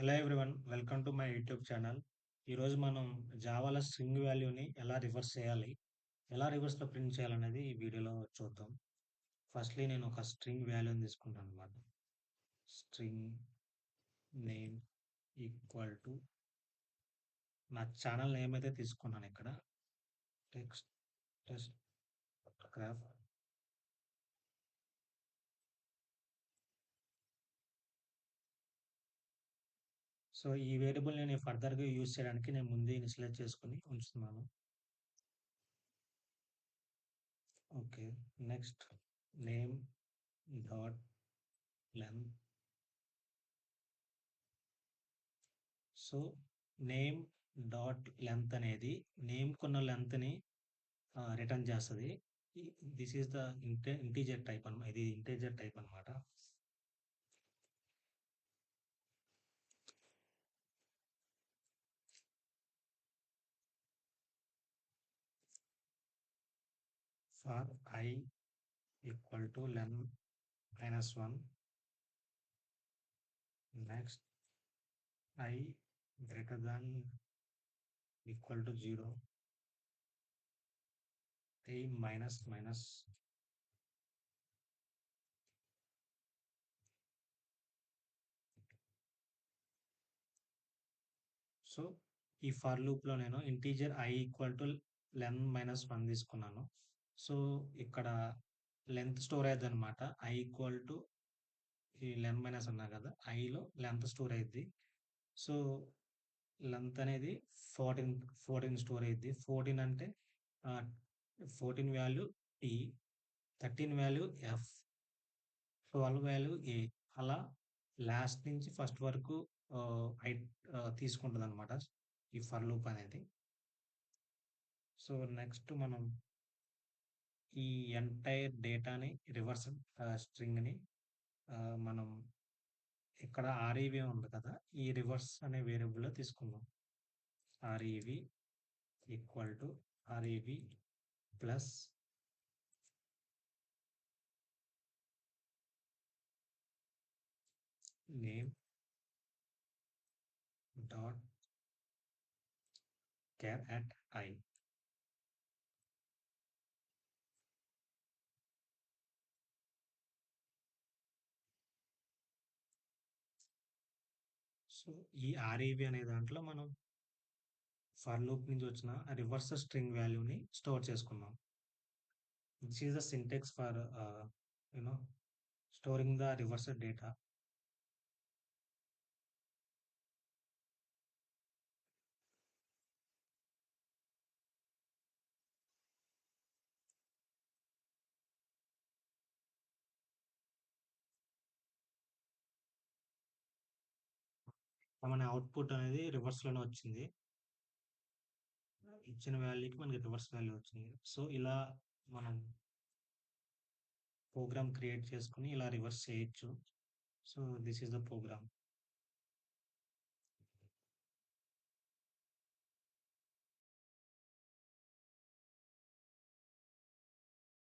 Hello everyone. Welcome to my YouTube channel. ఈరోజు మనం జావాలో string వాల్యూని ఎలా రివర్స్ చేయాలి, ఎలా రివర్స్‌లో ప్రింట్ చేయాలనేది ఈ వీడియోలో చూద్దాం. ఫస్ట్‌లీ నేను ఒక స్ట్రింగ్ వాల్యూని తీసుకుంటాననమాట. స్ట్రింగ్ నేమ్ ఈక్వల్ టు నా ఛానల్ నేమ్ అయితే తీసుకున్నాను ఇక్కడ. Text test graph. సో, ఈ వేరియబుల్ నేను ఫర్దర్‌గా యూజ్ చేయడానికి నేను ముందే ఇనిషియలైజ్ చేసుకొని ఉంచుతున్నాను. Okay. Next name dot length. So, name dot length అనేది నేమ్‌కున్న లెంగ్త్‌ని రిటర్న్ చేస్తది. ఇ this is the integer type ఇది ఇంటిజర్ టైప్ అన్నమాట. For I equal to len -1, next I greater than equal to 0, I minus minus. So, ఈ for లూప్‌లో నేను integer I equal to len -1 తీసుకున్నాను. సో, ఇక్కడ లెంత్ స్టోర్ అయిద్దనమాట. I equal to ఈ len minus అన్నా కదా! ఐలో లెంత్ స్టోర్ అయిద్ది. సో, లెంత్ అనేది 14 స్టోర్ అయిద్ది. 14 అంటే ah, 14 value T, 13 value F, 12 value A. అలా లాస్ట్ నుంచి ఫస్ట్ వరకు ఆహ్, ఐ తీసుకుంటదనమాట ఈ ఫర్ లూప్ అనేది. సో, నెక్స్ట్ మనం ఈ ఎంటైర్ డేటాని రివర్స్ స్ట్రింగ్‌ని మనం ఇక్కడ ఆర్‌ఈవీ ఉంది కదా! ఈ రివర్స్ అనే వేరియబుల్‌లో తీసుకుందాం. R E V equal to R E V plus name dot char at I. So, ఈ ఆర్‌ఈవీ అనే దాంట్లో మనం ఫర్ లూప్ నుంచి వచ్చిన రివర్స్ స్ట్రింగ్ వాల్యూని స్టోర్ చేసుకున్నాం. This is the syntax for you know storing the reverse data. మన అవుట్‌పుట్ అనేది రివర్స్‌లోనే వచ్చింది. ఇచ్చిన వాల్యూకి మనకి రివర్స్ వాల్యూ వచ్చింది. సో, ఇలా మనం ప్రోగ్రామ్ క్రియేట్ చేసుకొని ఇలా రివర్స్ చేయొచ్చు. So, this is the programme.